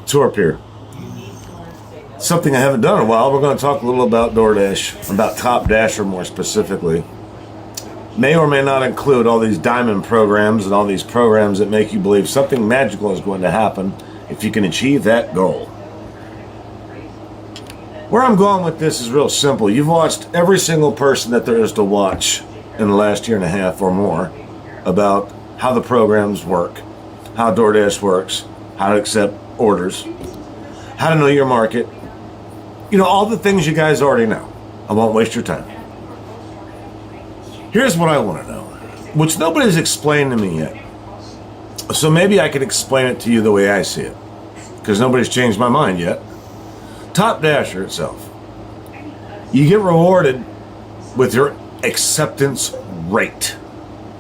tour here. Something I haven't done in a while. We're going to talk a little about Doordash, about Top Dasher more specifically. May or may not include all these diamond programs and all these programs that make you believe something magical is going to happen if you can achieve that goal. Where I'm going with this is real simple. You've watched every single person that there is to watch in the last year and a half or more about how the programs work, how DoorDash works, how to accept orders, how to know your market. You know, all the things you guys already know. I won't waste your time. Here's what I want to know, which nobody's explained to me yet. So maybe I can explain it to you the way I see it, because nobody's changed my mind yet. Top Dasher itself. You get rewarded with your acceptance rate.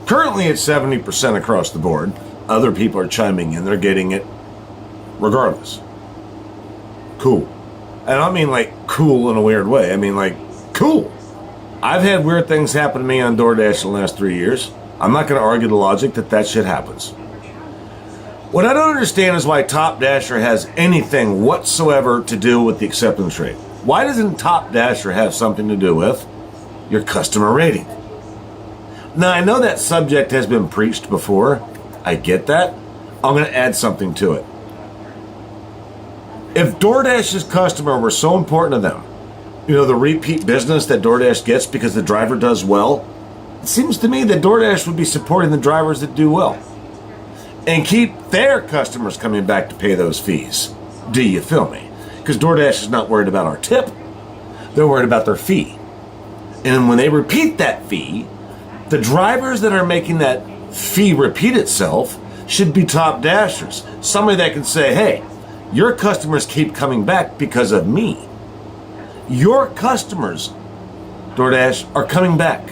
Currently it's 70% across the board. Other people are chiming in. They're getting it regardless. Cool. And I don't mean like cool in a weird way. I mean like cool. I've had weird things happen to me on DoorDash in the last 3 years. I'm not going to argue the logic that shit happens. What I don't understand is why Top Dasher has anything whatsoever to do with the acceptance rate. Why doesn't Top Dasher have something to do with your customer rating? Now, I know that subject has been preached before. I get that. I'm going to add something to it. If DoorDash's customer were so important to them, you know, the repeat business that DoorDash gets because the driver does well, it seems to me that DoorDash would be supporting the drivers that do well and keep their customers coming back to pay those fees. Do you feel me? Because DoorDash is not worried about our tip. They're worried about their fee. And when they repeat that fee, the drivers that are making that fee repeat itself should be Top Dashers. Somebody that can say, hey, your customers keep coming back because of me. Your customers, DoorDash, are coming back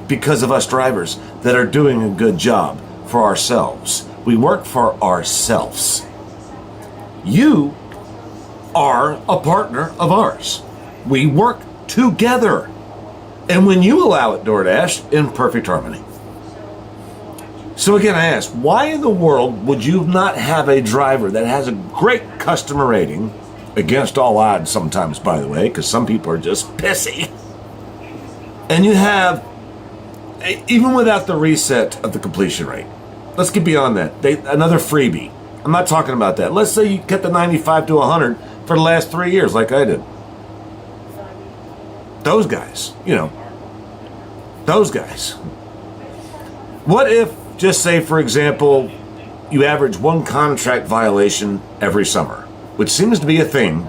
because of us drivers that are doing a good job for ourselves. We work for ourselves. You are a partner of ours. We work together. And when you allow it, DoorDash, in perfect harmony. So again, I ask, why in the world would you not have a driver that has a great customer rating, against all odds sometimes, by the way, because some people are just pissy, and you have, even without the reset of the completion rate, let's get beyond that, another freebie. I'm not talking about that. Let's say you kept the 95 to 100 for the last 3 years like I did. Those guys, you know, those guys. What if, just say, for example, you average one contract violation every summer, which seems to be a thing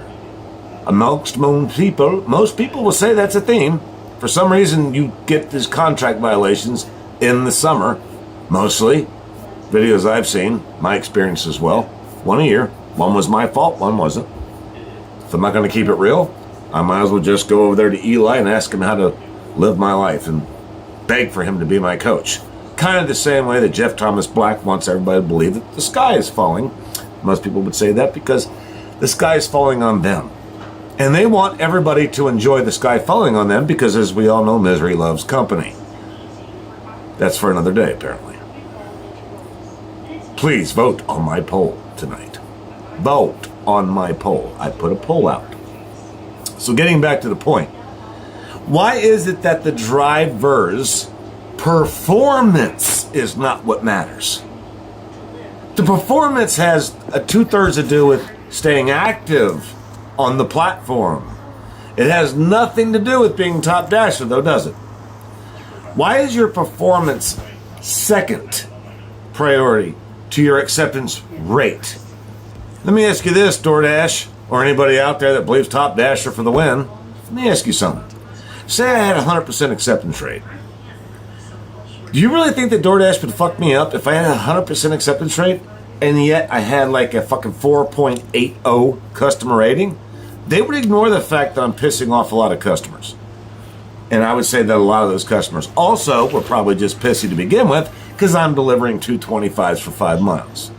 amongst most people. Most people will say that's a theme. For some reason, you get these contract violations in the summer, mostly. Videos I've seen, my experience as well. One a year. One was my fault, one wasn't. If I'm not going to keep it real, I might as well just go over there to Eli and ask him how to live my life and beg for him to be my coach. Kind of the same way that Jeff Thomas Black wants everybody to believe that the sky is falling. Most people would say that because the sky is falling on them. And they want everybody to enjoy the sky falling on them because, as we all know, misery loves company. That's for another day, apparently. Please vote on my poll tonight. Vote on my poll. I put a poll out. So getting back to the point, why is it that the driver's performance is not what matters? The performance has a 2/3 to do with staying active on the platform. It has nothing to do with being Top Dasher, though, does it? Why is your performance second priority to your acceptance rate? Let me ask you this, DoorDash, or anybody out there that believes Top Dasher for the win. Let me ask you something. Say I had a 100% acceptance rate. Do you really think that DoorDash would fuck me up if I had a 100% acceptance rate and yet I had like a fucking 4.80 customer rating? They would ignore the fact that I'm pissing off a lot of customers. And I would say that a lot of those customers also were probably just pissy to begin with because I'm delivering 225s for 5 miles.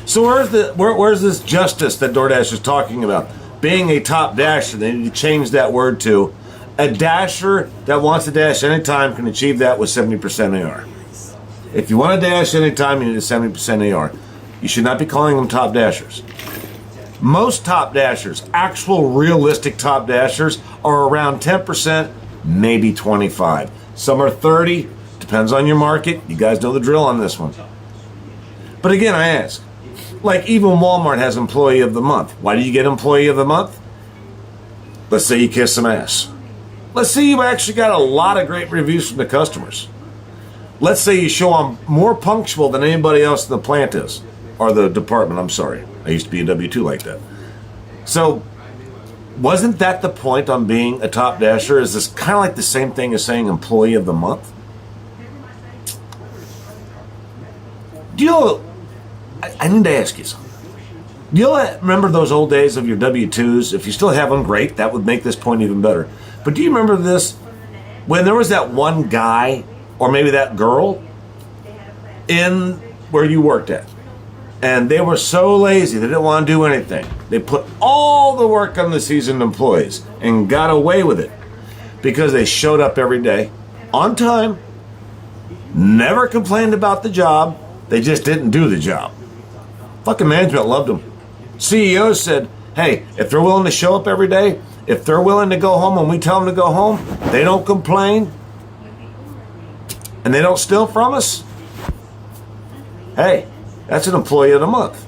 So where's this justice that DoorDash is talking about? Being a Top Dasher, they need to change that word to a dasher that wants to dash anytime can achieve that with 70% AR. If you want to dash anytime, you need a 70% AR. You should not be calling them top dashers. Most top dashers, actual realistic top dashers, are around 10%, maybe 25. Some are 30, depends on your market. You guys know the drill on this one. But again, I ask, like even Walmart has Employee of the Month. Why do you get Employee of the Month? Let's say you kiss some ass. Let's say you actually got a lot of great reviews from the customers. Let's say you show them more punctual than anybody else in the plant is, or the department, I'm sorry. I used to be a W-2 like that. So, wasn't that the point on being a top dasher? Is this kind of like the same thing as saying Employee of the Month? Do you know, I need to ask you something. Do you remember those old days of your W-2s? If you still have them, great. That would make this point even better. But do you remember this? When there was that one guy, or maybe that girl, in where you worked at, and they were so lazy, they didn't want to do anything. They put all the work on the seasoned employees and got away with it because they showed up every day, on time, never complained about the job, they just didn't do the job. Fucking management loved them. CEOs said, hey, if they're willing to show up every day, if they're willing to go home when we tell them to go home, they don't complain, and they don't steal from us, hey, that's an Employee of the Month.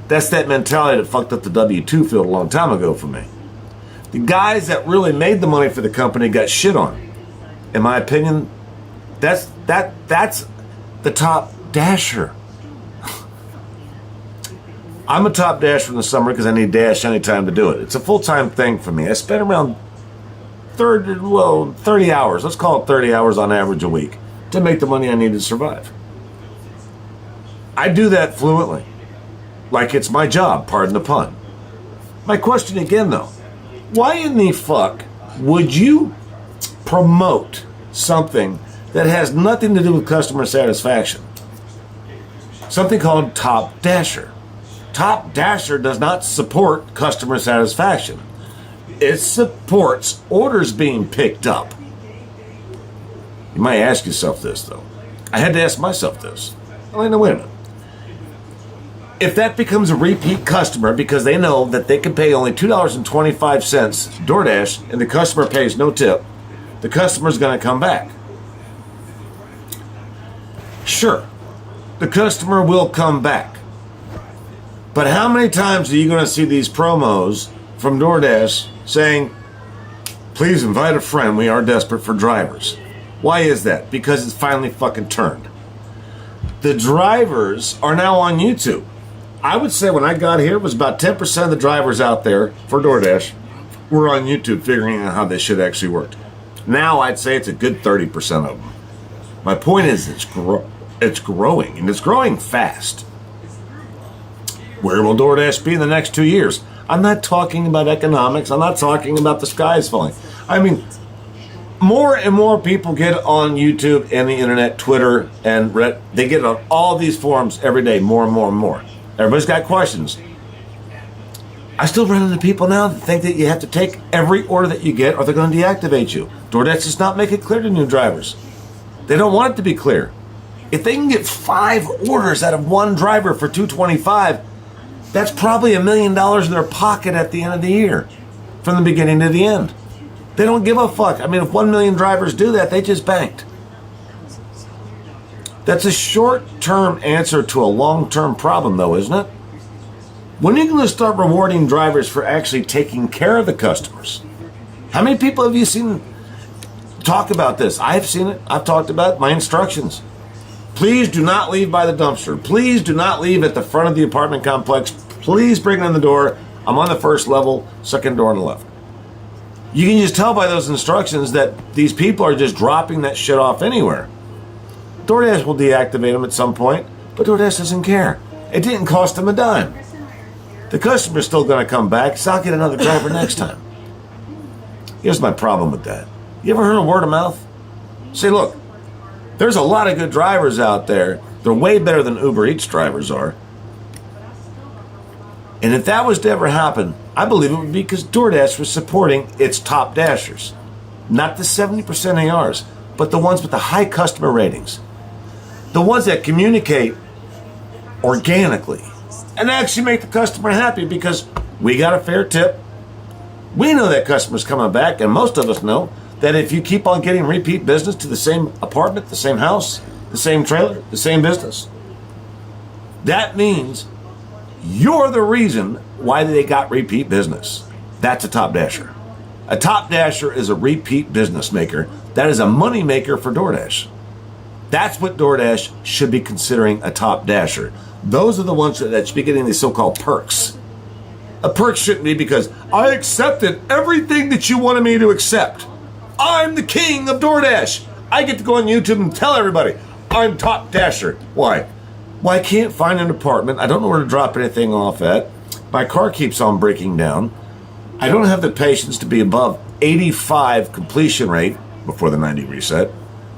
That's that mentality that fucked up the W-2 field a long time ago for me. The guys that really made the money for the company got shit on. In my opinion, that's the top dasher. I'm a top dasher in the summer because I need dash anytime to do it. It's a full-time thing for me. I spend around 30 hours, let's call it 30 hours on average a week, to make the money I need to survive. I do that fluently, like it's my job, pardon the pun. My question again though, why in the fuck would you promote something that has nothing to do with customer satisfaction? Something called Top Dasher. Top Dasher does not support customer satisfaction. It supports orders being picked up. You might ask yourself this though. I had to ask myself this. Oh, no, wait a minute. If that becomes a repeat customer because they know that they can pay only $2.25 DoorDash and the customer pays no tip, the customer's going to come back. Sure, the customer will come back. But how many times are you going to see these promos from DoorDash saying, please invite a friend, we are desperate for drivers? Why is that? Because it's finally fucking turned. The drivers are now on YouTube. I would say when I got here, it was about 10% of the drivers out there for DoorDash were on YouTube figuring out how this shit actually worked. Now I'd say it's a good 30% of them. My point is it's growing, and it's growing fast. Where will DoorDash be in the next 2 years? I'm not talking about economics. I'm not talking about the skies falling. I mean, more and more people get on YouTube and the internet, Twitter, and they get on all these forums every day, more and more and more. Everybody's got questions. I still run into people now that think that you have to take every order that you get or they're going to deactivate you. DoorDash does not make it clear to new drivers. They don't want it to be clear. If they can get 5 orders out of one driver for $2.25, that's probably $1 million in their pocket at the end of the year, from the beginning to the end. They don't give a fuck. I mean, if 1 million drivers do that, they just banked. That's a short-term answer to a long-term problem, though, isn't it? When are you going to start rewarding drivers for actually taking care of the customers? How many people have you seen talk about this? I've seen it. I've talked about it. My instructions. Please do not leave by the dumpster. Please do not leave at the front of the apartment complex. Please bring it on the door. I'm on the first level, second door on the left. You can just tell by those instructions that these people are just dropping that shit off anywhere. DoorDash will deactivate them at some point, but DoorDash doesn't care. It didn't cost them a dime. The customer's still going to come back, so I'll get another driver next time. Here's my problem with that. You ever heard of word of mouth? Say, look, there's a lot of good drivers out there. They're way better than Uber Eats drivers are. And if that was to ever happen, I believe it would be because DoorDash was supporting its top dashers. Not the 70% ARs, but the ones with the high customer ratings. The ones that communicate organically and actually make the customer happy because we got a fair tip. We know that customer's coming back, and most of us know that if you keep on getting repeat business to the same apartment, the same house, the same trailer, the same business, that means you're the reason why they got repeat business. That's a top dasher. A top dasher is a repeat business maker. That is a money maker for DoorDash. That's what DoorDash should be considering a top dasher. Those are the ones that should be getting these so-called perks. A perk shouldn't be because I accepted everything that you wanted me to accept. I'm the king of DoorDash. I get to go on YouTube and tell everybody I'm top dasher. Why? Well, I can't find an apartment. I don't know where to drop anything off at. My car keeps on breaking down. I don't have the patience to be above 85 completion rate before the 90 reset.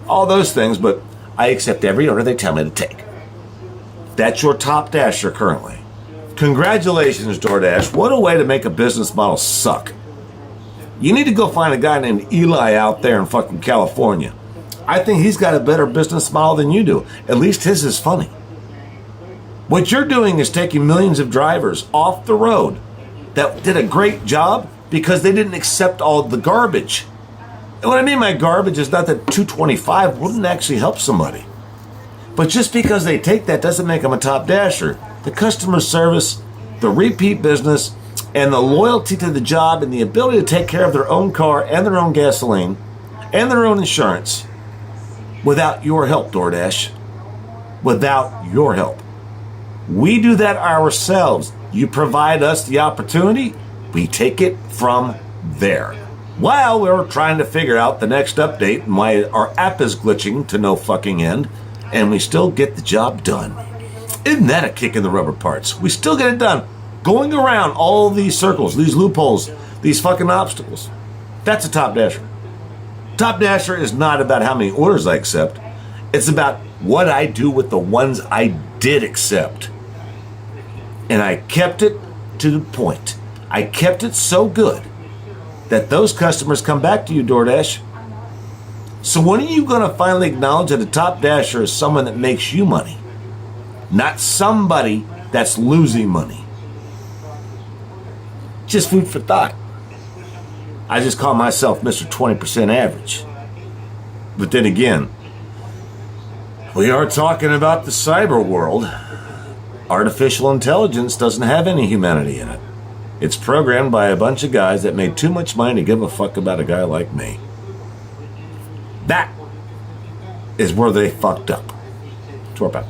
All those things, but I accept every order they tell me to take. That's your top dasher currently. Congratulations, DoorDash. What a way to make a business model suck. You need to go find a guy named Eli out there in fucking California. I think he's got a better business model than you do. At least his is funny. What you're doing is taking millions of drivers off the road that did a great job because they didn't accept all the garbage. And what I mean by garbage is not that 225 wouldn't actually help somebody. But just because they take that doesn't make them a top dasher. The customer service, the repeat business, and the loyalty to the job and the ability to take care of their own car and their own gasoline and their own insurance without your help, DoorDash. Without your help. We do that ourselves. You provide us the opportunity, we take it from there. While we're trying to figure out the next update and why our app is glitching to no fucking end, and we still get the job done. Isn't that a kick in the rubber parts? We still get it done. Going around all these circles, these loopholes, these fucking obstacles. That's a top dasher. Top dasher is not about how many orders I accept. It's about what I do with the ones I did accept. And I kept it to the point. I kept it so good that those customers come back to you, DoorDash. So when are you going to finally acknowledge that a top dasher is someone that makes you money? Not somebody that's losing money. Just food for thought. I just call myself Mr. 20% average. But then again, we are talking about the cyber world. Artificial intelligence doesn't have any humanity in it. It's programmed by a bunch of guys that made too much money to give a fuck about a guy like me. That is where they fucked up. Twerp out.